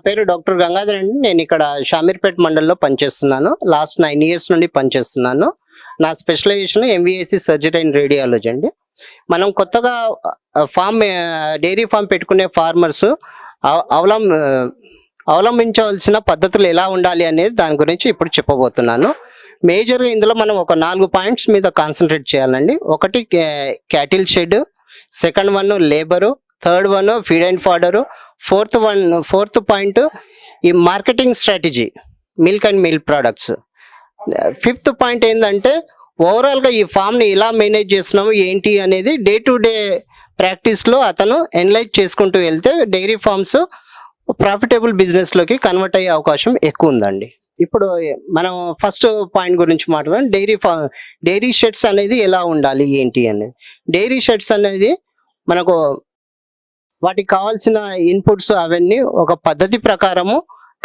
పేరు డాక్టర్ గంగాధర్ అండి. నేను ఇక్కడ షామీర్పేట్ మండలంలో పనిచేస్తున్నాను. లాస్ట్ 9 ఇయర్స్ నుండి పనిచేస్తున్నాను. నా స్పెషలైజేషన్ ఎంవీఏసీ సర్జరీ అండ్ రేడియాలజీ అండి. మనం కొత్తగా డైరీ ఫామ్ పెట్టుకునే ఫార్మర్స్ అవలంబించవలసిన పద్ధతులు ఎలా ఉండాలి అనేది దాని గురించి ఇప్పుడు చెప్పబోతున్నాను. మేజర్గా ఇందులో మనం ఒక 4 పాయింట్స్ మీద కాన్సన్ట్రేట్ చేయాలండి. ఒకటి cattle shed, second one labour, third one feed and fodder, fourth point ఈ marketing strategy milk and milk products. Fifth point ఏంటంటే ఓవరాల్గా ఈ ఫామ్ని ఎలా మేనేజ్ చేస్తున్నాము ఏంటి అనేది డే టు డే ప్రాక్టీస్లో అతను ఎనలైజ్ చేసుకుంటూ వెళ్తే డైరీ ఫార్మ్స్ ప్రాఫిటబుల్ బిజినెస్లోకి కన్వర్ట్ అయ్యే అవకాశం ఎక్కువ ఉందండి. ఇప్పుడు మనం ఫస్ట్ పాయింట్ గురించి మాట్లాడడం డైరీ షెడ్స్ అనేది ఎలా ఉండాలి ఏంటి అనేది. డైరీ షెడ్స్ అనేది మనకు వాటికి కావాల్సిన ఇన్పుట్స్ అవన్నీ ఒక పద్ధతి ప్రకారము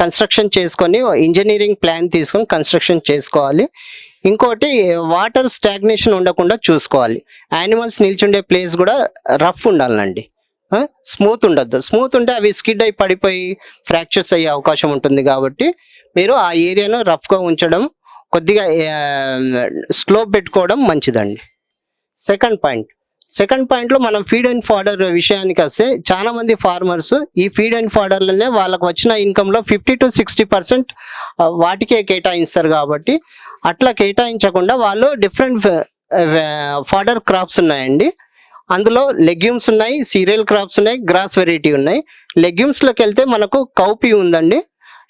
కన్స్ట్రక్షన్ చేసుకొని ఇంజనీరింగ్ ప్లాన్ తీసుకొని కన్స్ట్రక్షన్ చేసుకోవాలి. ఇంకోటి వాటర్ స్టాగ్నేషన్ ఉండకుండా చూసుకోవాలి. యానిమల్స్ నిల్చుండే ప్లేస్ కూడా రఫ్ ఉండాలండి, స్మూత్ ఉండద్దు. స్మూత్ ఉంటే అవి స్కిడ్ అయి పడిపోయి ఫ్రాక్చర్స్ అయ్యే అవకాశం ఉంటుంది. కాబట్టి మీరు ఆ ఏరియాను రఫ్గా ఉంచడం, కొద్దిగా స్లోప్ పెట్టుకోవడం మంచిదండి. సెకండ్ పాయింట్లో మనం ఫీడ్ అండ్ ఫాడర్ విషయానికి వస్తే చాలా మంది ఫార్మర్స్ ఈ ఫీడ్ అండ్ ఫాడర్లనే వాళ్ళకు వచ్చిన ఇన్కంలో 50 to 60% వాటికే కేటాయిస్తారు. కాబట్టి అట్లా కేటాయించకుండా వాళ్ళు డిఫరెంట్ ఫాడర్ క్రాప్స్ ఉన్నాయండి. అందులో లెగ్యూమ్స్ ఉన్నాయి, సీరియల్ క్రాప్స్ ఉన్నాయి, గ్రాస్ వెరైటీ ఉన్నాయి. లెగ్యూమ్స్లోకి వెళ్తే మనకు కౌపీ ఉందండి,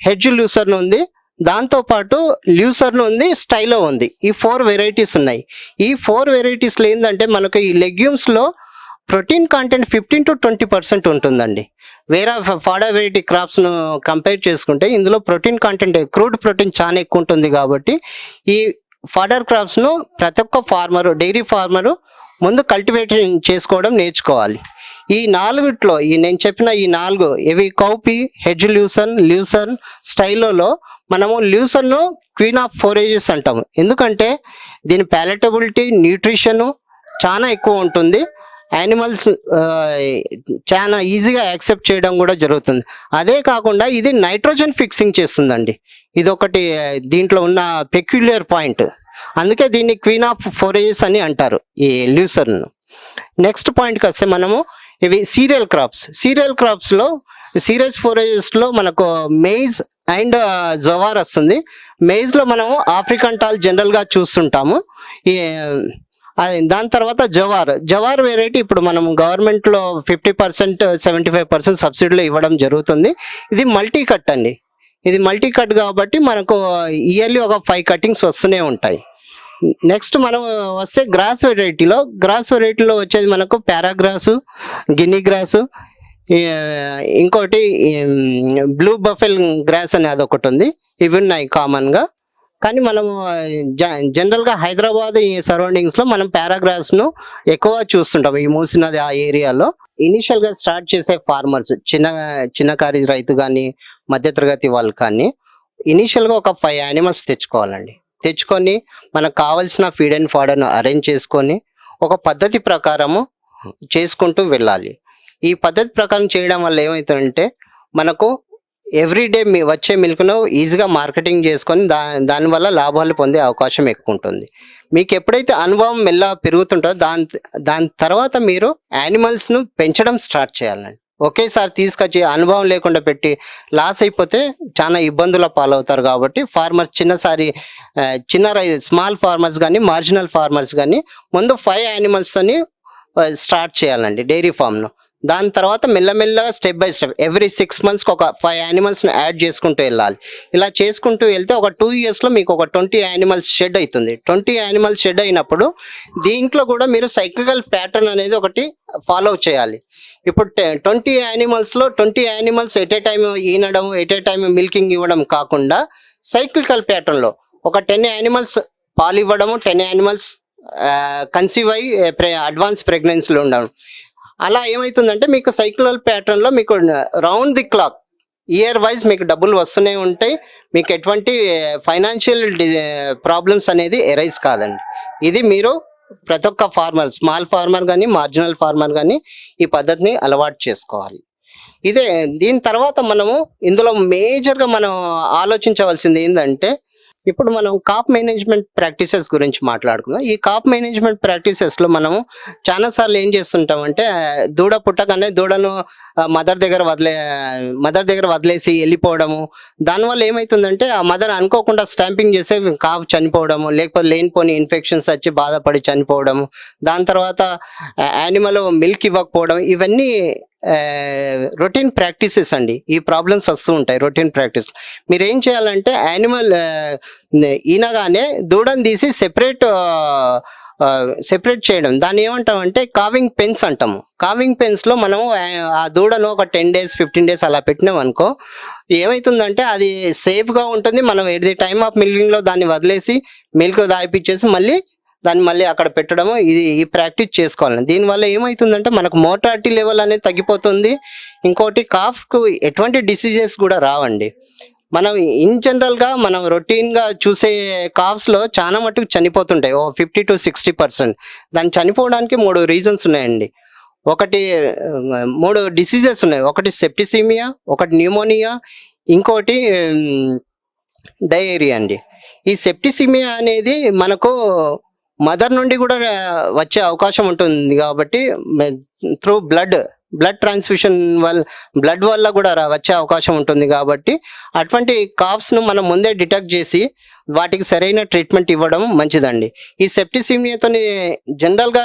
హెడ్జ్ లూసర్న్ ఉంది, దాంతోపాటు ల్యూసర్న్ ఉంది, స్టైలో ఉంది. ఈ 4 వెరైటీస్ ఉన్నాయి. ఈ 4 వెరైటీస్లో ఏంటంటే మనకు ఈ లెగ్యూమ్స్లో ప్రోటీన్ కాంటెంట్ 15 to 20% ఉంటుందండి. వేరే ఫాడర్ వెరైటీ క్రాప్స్ను కంపేర్ చేసుకుంటే ఇందులో ప్రోటీన్ కాంటెంట్, క్రూడ్ ప్రోటీన్ చాలా ఎక్కువ ఉంటుంది. కాబట్టి ఈ ఫాడర్ క్రాప్స్ను ప్రతి ఒక్క డైరీ ఫార్మరు ముందు కల్టివేషన్ చేసుకోవడం నేర్చుకోవాలి. ఈ 4 నేను చెప్పిన ఈ 4 ఇవి కౌపీ, హెడ్జ్ ల్యూసర్న్, స్టైలోలో మనము ల్యూసర్ను క్వీన్ ఆఫ్ ఫోరేజెస్ అంటాము. ఎందుకంటే దీని ప్యాలెటబిలిటీ, న్యూట్రిషన్ చాలా ఎక్కువ ఉంటుంది. యానిమల్స్ చాలా ఈజీగా యాక్సెప్ట్ చేయడం కూడా జరుగుతుంది. అదే కాకుండా ఇది నైట్రోజన్ ఫిక్సింగ్ చేస్తుందండి. ఇది ఒకటి దీంట్లో ఉన్న పెక్యులియర్ పాయింట్. అందుకే దీన్ని క్వీన్ ఆఫ్ ఫోరేజెస్ అని అంటారు ఈ ల్యూసర్ను. నెక్స్ట్ పాయింట్కి వస్తే మనము ఇవి సీరియల్ క్రాప్స్లో సీరియస్ ఫోరేజెస్లో మనకు మెయిజ్ అండ్ జవార్ వస్తుంది. మెయిజ్లో మనము ఆఫ్రికన్ టాల్ జనరల్గా చూస్తుంటాము. దాని తర్వాత జవార్ వెరైటీ ఇప్పుడు మనం గవర్నమెంట్లో 50%, 75% సబ్సిడీలో ఇవ్వడం జరుగుతుంది. ఇది మల్టీ కట్ అండి. ఇది మల్టీ కట్ కాబట్టి మనకు ఇయర్లీ ఒక 5 కటింగ్స్ వస్తూనే ఉంటాయి. నెక్స్ట్ మనం వస్తే గ్రాస్ వెరైటీలో వచ్చేది మనకు పారాగ్రాసు, గిన్నీ గ్రాసు, ఇంకోటి బ్లూ బఫెల్ గ్రాస్ అని అదొకటి ఉంది. ఇవి ఉన్నాయి కామన్గా. కానీ మనము జనరల్గా హైదరాబాద్ ఈ సరౌండింగ్స్లో మనం పారాగ్రాస్ను ఎక్కువ చూస్తుంటాం ఈ మూసినది ఆ ఏరియాలో. ఇనిషియల్గా స్టార్ట్ చేసే ఫార్మర్స్ చిన్నకారి రైతు కానీ మధ్యతరగతి వాళ్ళు కానీ ఇనిషియల్గా ఒక 5 యానిమల్స్ తెచ్చుకొని మనకు కావాల్సిన ఫీడ్ అండ్ ఫాడర్ను అరేంజ్ చేసుకొని ఒక పద్ధతి ప్రకారము చేసుకుంటూ వెళ్ళాలి. ఈ పద్ధతి ప్రకారం చేయడం వల్ల ఏమవుతుందంటే మనకు ఎవ్రీడే వచ్చే మిల్క్ను ఈజీగా మార్కెటింగ్ చేసుకొని దానివల్ల లాభాలు పొందే అవకాశం ఎక్కువ ఉంటుంది. మీకు ఎప్పుడైతే అనుభవం మెల్లగా పెరుగుతుంటుందో దాని తర్వాత మీరు యానిమల్స్ను పెంచడం స్టార్ట్ చేయాలండి. ఒకేసారి తీసుకొచ్చి అనుభవం లేకుండా పెట్టి లాస్ అయిపోతే చాలా ఇబ్బందుల పాలవుతారు. కాబట్టి స్మాల్ ఫార్మర్స్ కానీ మార్జినల్ ఫార్మర్స్ కానీ ముందు 5 యానిమల్స్తోని స్టార్ట్ చేయాలండి డైరీ ఫామ్ను. దాని తర్వాత మెల్లమెల్లగా స్టెప్ బై స్టెప్ ఎవ్రీ 6 monthsకి ఒక 5 యానిమల్స్ని యాడ్ చేసుకుంటూ వెళ్ళాలి. ఇలా చేసుకుంటూ వెళ్తే ఒక 2 yearsలో మీకు ఒక 20 యానిమల్స్ షెడ్ అవుతుంది. 20 యానిమల్స్ షెడ్ అయినప్పుడు దీంట్లో కూడా మీరు సైక్లికల్ ప్యాటర్న్ అనేది ఒకటి ఫాలో చేయాలి. ఇప్పుడు 20 యానిమల్స్లో 20 యానిమల్స్ ఎట్ ఏ టైం ఈనడం, ఎట్ ఏ టైం మిల్కింగ్ ఇవ్వడం కాకుండా సైక్లికల్ ప్యాటర్న్లో ఒక 10 యానిమల్స్ పాలు ఇవ్వడము, 10 యానిమల్స్ కన్సీవ్ అయ్యి అడ్వాన్స్ ప్రెగ్నెన్సీలో ఉండడం. అలా ఏమవుతుందంటే మీకు సైక్లికల్ ప్యాటర్న్లో మీకు round the clock year wise మీకు డబ్బులు వస్తూనే ఉంటాయి. మీకు ఎటువంటి ఫైనాన్షియల్ ప్రాబ్లమ్స్ అనేది ఎరైజ్ కాదండి. ఇది మీరు ప్రతి ఒక్క స్మాల్ ఫార్మర్ కానీ మార్జినల్ ఫార్మర్ కానీ ఈ పద్ధతిని అలవాటు చేసుకోవాలి. ఇదే దీని తర్వాత మనము ఇందులో మేజర్గా మనం ఆలోచించవలసింది ఏంటంటే, ఇప్పుడు మనం కాప్ మేనేజ్మెంట్ ప్రాక్టీసెస్ గురించి మాట్లాడుకుందాం. ఈ కాప్ మేనేజ్మెంట్ ప్రాక్టీసెస్లో మనము చాలాసార్లు ఏం చేస్తుంటామంటే, దూడ పుట్టగానే దూడను మదర్ దగ్గర వదిలేసి వెళ్ళిపోవడము. దానివల్ల ఏమవుతుందంటే ఆ మదర్ అనుకోకుండా స్టాంపింగ్ చేసే కాపు చనిపోవడము, లేకపోతే లేనిపోని ఇన్ఫెక్షన్స్ వచ్చి బాధపడి చనిపోవడము, దాని తర్వాత యానిమల్ మిల్క్ ఇవ్వకపోవడం, ఇవన్నీ రొటీన్ ప్రాక్టీసెస్ అండి. ఈ ప్రాబ్లమ్స్ వస్తూ ఉంటాయి రొటీన్ ప్రాక్టీస్. మీరు ఏం చేయాలంటే యానిమల్ ఈనగానే దూడని తీసి సెపరేట్ చేయడం, దాన్ని ఏమంటామంటే కావింగ్ పెన్స్ అంటాము. కావింగ్ పెన్స్లో మనము ఆ దూడను ఒక 10 days 15 days అలా పెట్టినాం అనుకో, ఏమవుతుందంటే అది సేఫ్గా ఉంటుంది. మనం ఎట్ ది టైమ్ ఆఫ్ మిల్కింగ్లో దాన్ని వదిలేసి మిల్క్ దాయిపించేసి మళ్ళీ అక్కడ పెట్టడము, ఈ ప్రాక్టీస్ చేసుకోవాలి. దీనివల్ల ఏమవుతుందంటే మనకు మోర్టాలిటీ లెవెల్ అనేది తగ్గిపోతుంది. ఇంకోటి కాఫ్స్కు ఎటువంటి డిసీజెస్ కూడా రావండి. మనం ఇన్ జనరల్గా మనం రొటీన్గా చూసే కాఫ్స్లో చాలా మటుకు చనిపోతుంటాయి, 50 to 60%. దాన్ని చనిపోవడానికి 3 రీజన్స్ ఉన్నాయండి. ఒకటి 3 డిసీజెస్ ఉన్నాయి. ఒకటి సెప్టిసిమియా, ఒకటి న్యూమోనియా, ఇంకోటి డయేరియా అండి. ఈ సెప్టిసిమియా అనేది మనకు మదర్ నుండి కూడా వచ్చే అవకాశం ఉంటుంది కాబట్టి త్రూ బ్లడ్ ట్రాన్స్ఫ్యూషన్ బ్లడ్ వల్ల కూడా వచ్చే అవకాశం ఉంటుంది కాబట్టి అటువంటి కాఫ్స్ను మనం ముందే డిటెక్ట్ చేసి వాటికి సరైన ట్రీట్మెంట్ ఇవ్వడం మంచిదండి. ఈ సెప్టిసిమియాతోని జనరల్గా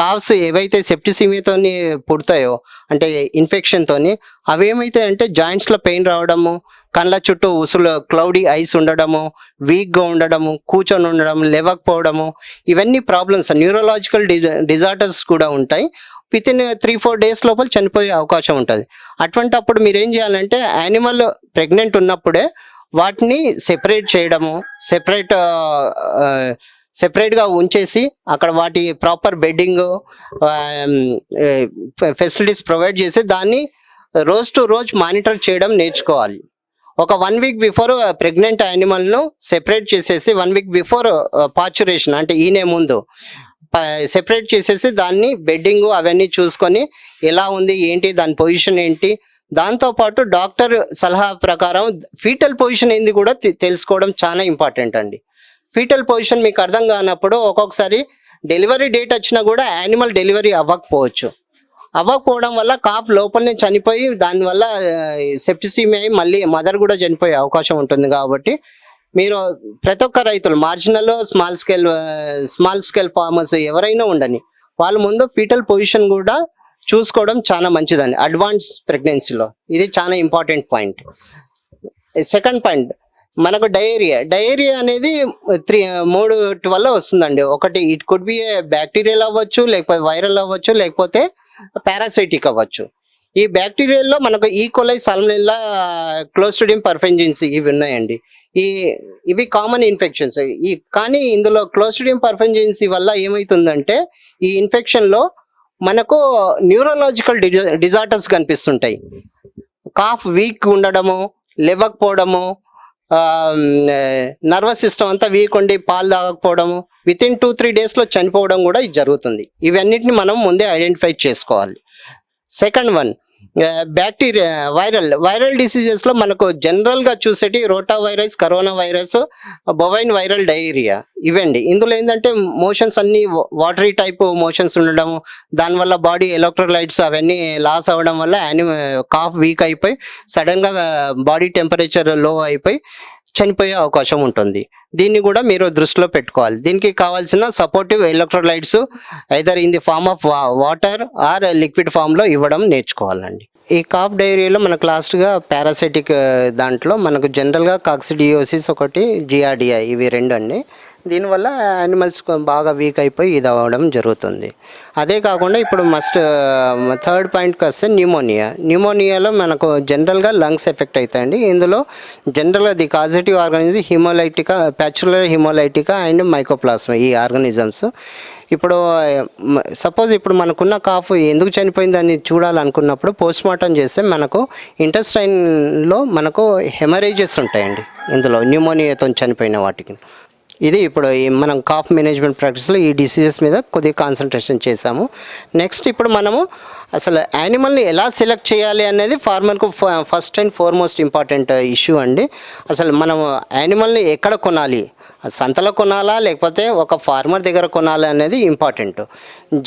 కాఫ్స్ ఏవైతే సెప్టిసిమియాతోని పుడతాయో అంటే ఇన్ఫెక్షన్తోని, అవి ఏమైతాయి అంటే జాయింట్స్లో పెయిన్ రావడము, కళ్ళ చుట్టూ క్లౌడీ ఐస్ ఉండడము, వీక్గా ఉండడము, కూర్చొని ఉండడం, లేవకపోవడము, ఇవన్నీ ప్రాబ్లమ్స్. న్యూరలాజికల్ డిజార్డర్స్ కూడా ఉంటాయి. వితిన్ 3-4 days లోపల చనిపోయే అవకాశం ఉంటుంది. అప్పుడు మీరు ఏం చేయాలంటే యానిమల్ ప్రెగ్నెంట్ ఉన్నప్పుడే వాటిని సెపరేట్ చేయడము, సెపరేట్గా ఉంచేసి అక్కడ వాటి ప్రాపర్ బెడ్డింగ్ ఫెసిలిటీస్ ప్రొవైడ్ చేసి దాన్ని రోజు టు రోజు మానిటర్ చేయడం నేర్చుకోవాలి. ఒక 1 week బిఫోర్ ప్రెగ్నెంట్ యానిమల్ను సెపరేట్ చేసేసి 1 week బిఫోర్ పార్చురేషన్ అంటే ఈనే ముందు సెపరేట్ చేసేసి దాన్ని బెడ్డింగ్ అవన్నీ చూసుకొని ఎలా ఉంది ఏంటి దాని పొజిషన్ ఏంటి, దాంతోపాటు డాక్టర్ సలహా ప్రకారం ఫీటల్ పొజిషన్ ఏంది కూడా తెలుసుకోవడం చాలా ఇంపార్టెంట్ అండి. ఫీటల్ పొజిషన్ మీకు అర్థం కానప్పుడు ఒక్కొక్కసారి డెలివరీ డేట్ వచ్చినా కూడా యానిమల్ డెలివరీ అవ్వకపోవడం వల్ల కాప్ లోపలనే చనిపోయి దానివల్ల సెప్టిసిమియా అయి మళ్ళీ మదర్ కూడా చనిపోయే అవకాశం ఉంటుంది. కాబట్టి మీరు ప్రతి ఒక్క రైతులు మార్జినల్ స్మాల్ స్కేల్ ఫార్మర్స్ ఎవరైనా ఉండని వాళ్ళ ముందు ఫీటల్ పొజిషన్ కూడా చూసుకోవడం చాలా మంచిదండి అడ్వాన్స్ ప్రెగ్నెన్సీలో. ఇది చాలా ఇంపార్టెంట్ పాయింట్. సెకండ్ పాయింట్ మనకు డయేరియా అనేది 3 వల్ల వస్తుందండి. ఒకటి ఇట్ కుడ్ బి బ్యాక్టీరియల్ అవ్వచ్చు, లేకపోతే వైరల్ అవ్వచ్చు, లేకపోతే పారాసైటిక్ అవ్వచ్చు. ఈ బ్యాక్టీరియాల్లో మనకు ఈకోలై, సాల్మొనెల్లా, క్లోస్ట్రిడియం పర్ఫెంజిన్సీ ఇవి ఉన్నాయండి. ఇవి కామన్ ఇన్ఫెక్షన్స్. కానీ ఇందులో క్లోస్ట్రిడియం పర్ఫెంజిన్సీ వల్ల ఏమవుతుందంటే ఈ ఇన్ఫెక్షన్లో మనకు న్యూరలాజికల్ డిజార్డర్స్ కనిపిస్తుంటాయి. కాఫ్ వీక్ ఉండడము, లేవకపోవడము, నర్వస్ సిస్టమ్ అంతా వీక్ ఉండి పాలు తాగకపోవడము, వితిన్ 2-3 daysలో చనిపోవడం కూడా ఇది జరుగుతుంది. ఇవన్నిటిని మనం ముందే ఐడెంటిఫై చేసుకోవాలి. సెకండ్ వన్ బ్యాక్టీరియా వైరల్ డిసీజెస్లో మనకు జనరల్గా చూసేటి rota virus, corona virus, bovine viral diarrhoea ఇవండి. ఇందులో ఏంటంటే మోషన్స్ అన్నీ వాటరీ టైప్ మోషన్స్ ఉండడం, దానివల్ల బాడీ ఎలక్ట్రోలైట్స్ అవన్నీ లాస్ అవ్వడం వల్ల కాఫ్ వీక్ అయిపోయి సడన్గా బాడీ టెంపరేచర్ లో అయిపోయి చనిపోయే అవకాశం ఉంటుంది. దీన్ని కూడా మీరు దృష్టిలో పెట్టుకోవాలి. దీనికి కావాల్సిన supportive electrolytes either in the form of water or liquid ఫామ్లో ఇవ్వడం నేర్చుకోవాలండి. ఈ కాఫ్ డయేరియాలో మనకు లాస్ట్గా పారాసైటిక్ దాంట్లో మనకు జనరల్గా కాక్సిడియోసిస్ ఒకటి, జిఆర్డిఐ ఇవి 2 అండి. దీనివల్ల యానిమల్స్ బాగా వీక్ అయిపోయి ఇది అవ్వడం జరుగుతుంది. అదే కాకుండా ఇప్పుడు థర్డ్ పాయింట్కి వస్తే న్యూమోనియాలో మనకు జనరల్గా లంగ్స్ ఎఫెక్ట్ అవుతాయండి. ఇందులో జనరల్గా the causative organism haemolytica, Pasteurella haemolytica and mycoplasma ఈ ఆర్గానిజమ్స్. ఇప్పుడు సపోజ్ ఇప్పుడు మనకున్న కాఫ్ ఎందుకు చనిపోయిందని చూడాలనుకున్నప్పుడు పోస్ట్మార్టం చేస్తే మనకు ఇంటెస్టైన్లో మనకు హెమరేజెస్ ఉంటాయండి. ఇందులో న్యూమోనియాతో చనిపోయిన వాటికి. ఇది ఇప్పుడు మనం కాఫ్ మేనేజ్మెంట్ ప్రాక్టీస్లో ఈ డిసీజెస్ మీద కొద్దిగా కాన్సన్ట్రేషన్ చేశాము. నెక్స్ట్ ఇప్పుడు మనము అసలు యానిమల్ని ఎలా సెలెక్ట్ చేయాలి అనేది ఫార్మర్కు first and foremost important issue అండి. అసలు మనం యానిమల్ని ఎక్కడ కొనాలి, సంతలో కొనాలా లేకపోతే ఒక ఫార్మర్ దగ్గర కొనాలా అనేది ఇంపార్టెంట్.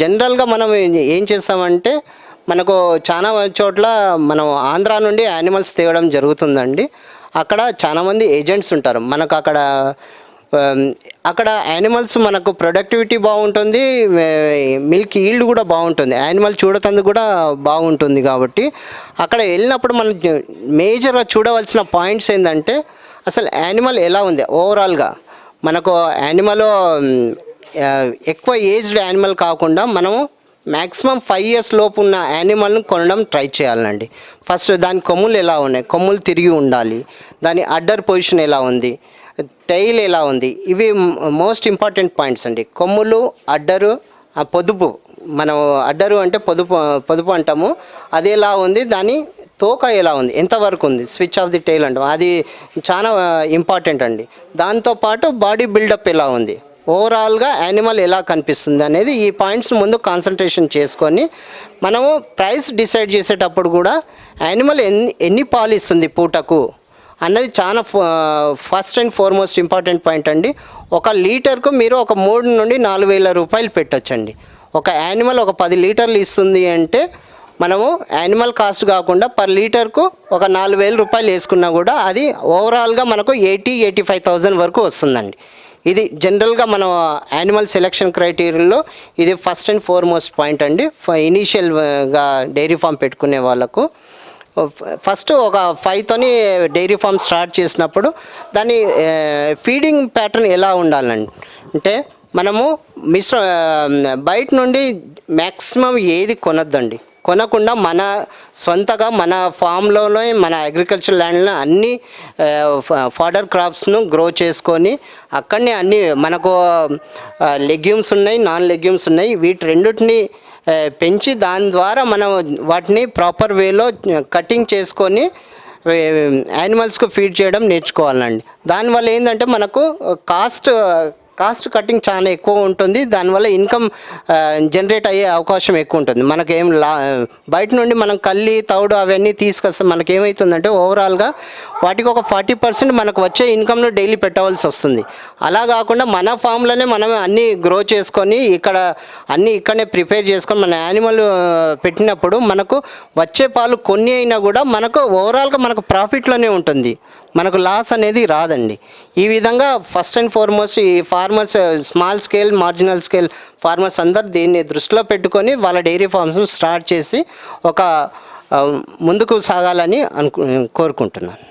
జనరల్గా మనం ఏం చేస్తామంటే మనకు చాలా చోట్ల మనం ఆంధ్రా నుండి యానిమల్స్ తేవడం జరుగుతుందండి. అక్కడ చాలామంది ఏజెంట్స్ ఉంటారు. మనకు అక్కడ యానిమల్స్ మనకు ప్రొడక్టివిటీ బాగుంటుంది, మిల్క్ ఈల్డ్ కూడా బాగుంటుంది, యానిమల్ చూడతందుకు కూడా బాగుంటుంది. కాబట్టి అక్కడ వెళ్ళినప్పుడు మనం మేజర్గా చూడవలసిన పాయింట్స్ ఏంటంటే అసలు యానిమల్ ఎలా ఉంది ఓవరాల్గా. మనకు యానిమల్ ఎక్కువ ఏజ్డ్ యానిమల్ కాకుండా మనము మ్యాక్సిమం 5 years లోపు ఉన్న యానిమల్ని కొనడం ట్రై చేయాలండి. ఫస్ట్ దాని కొమ్ములు ఎలా ఉన్నాయి, కొమ్ములు తిరిగి ఉండాలి, దాని అడ్డర్ పొజిషన్ ఎలా ఉంది, టైల్ ఎలా ఉంది, ఇవి మోస్ట్ ఇంపార్టెంట్ పాయింట్స్ అండి. కొమ్ములు, అడ్డరు, పొదుపు, మనం అడ్డరు అంటే పొదుపు అంటాము, అది ఎలా ఉంది, దాని తోక ఎలా ఉంది, ఎంతవరకు ఉంది, స్విచ్ ఆఫ్ ది టైల్ అంటాం, అది చాలా ఇంపార్టెంట్ అండి. దాంతోపాటు బాడీ బిల్డప్ ఎలా ఉంది, ఓవరాల్గా యానిమల్ ఎలా కనిపిస్తుంది అనేది ఈ పాయింట్స్ ముందు కాన్సన్ట్రేషన్ చేసుకొని మనము ప్రైస్ డిసైడ్ చేసేటప్పుడు కూడా యానిమల్ ఎన్ని పాలు ఇస్తుంది పూటకు అన్నది చాలా first and foremost important point అండి. 1 లీటర్కు మీరు ఒక 3 నుండి 4,000 రూపాయలు పెట్టొచ్చండి. ఒక యానిమల్ ఒక 10 లీటర్లు ఇస్తుంది అంటే మనము యానిమల్ కాస్ట్ కాకుండా పర్ లీటర్కు ఒక 4,000 రూపాయలు వేసుకున్నా కూడా అది ఓవరాల్గా మనకు 80,000-85,000 వరకు వస్తుందండి. ఇది జనరల్గా మనం యానిమల్ సెలెక్షన్ క్రైటీరియాలో ఇది ఫస్ట్ అండ్ ఫార్మోస్ట్ పాయింట్ అండి. ఇనీషియల్గా డైరీ ఫామ్ పెట్టుకునే వాళ్ళకు ఫస్ట్ ఒక 5తోని డైరీ ఫామ్ స్టార్ట్ చేసినప్పుడు దాని ఫీడింగ్ ప్యాటర్న్ ఎలా ఉండాలండి అంటే మనము బయట నుండి మ్యాక్సిమం ఏది కొనొద్దండి. కొనకుండా మన సొంతగా మన ఫామ్లోనే మన అగ్రికల్చర్ ల్యాండ్లో అన్ని ఫాడర్ క్రాప్స్ను గ్రో చేసుకొని అక్కడనే అన్ని మనకు లెగ్యూమ్స్ ఉన్నాయి, నాన్ లెగ్యూమ్స్ ఉన్నాయి, వీటి రెండింటిని పెంచి దాని ద్వారా మనం వాటిని ప్రాపర్ వేలో కటింగ్ చేసుకొని యానిమల్స్కు ఫీడ్ చేయడం నేర్చుకోవాలండి. దానివల్ల ఏంటంటే మనకు కాస్ట్ కటింగ్ చాలా ఎక్కువ ఉంటుంది, దానివల్ల ఇన్కమ్ జనరేట్ అయ్యే అవకాశం ఎక్కువ ఉంటుంది. మనకేం బయట నుండి మనం కల్లి తౌడు అవన్నీ తీసుకొస్తే మనకేమవుతుందంటే ఓవరాల్గా వాటికి ఒక 40% మనకు వచ్చే ఇన్కమ్ను డైలీ పెట్టవలసి వస్తుంది. అలా కాకుండా మన ఫామ్లోనే మనం అన్నీ గ్రో చేసుకొని ఇక్కడనే ప్రిపేర్ చేసుకొని మన యానిమల్ పెట్టినప్పుడు మనకు వచ్చే పాలు కొన్ని అయినా కూడా మనకు ఓవరాల్గా మనకు ప్రాఫిట్లోనే ఉంటుంది, మనకు లాస్ అనేది రాదండి. ఈ విధంగా ఫస్ట్ అండ్ ఫార్మోస్ట్ ఈ farmers small scale, marginal scale farmers అందరు దీన్ని దృష్టిలో పెట్టుకొని వాళ్ళ డైరీ ఫార్మ్స్ స్టార్ట్ చేసి ఒక ముందుకు సాగాలని కోరుకుంటున్నాను.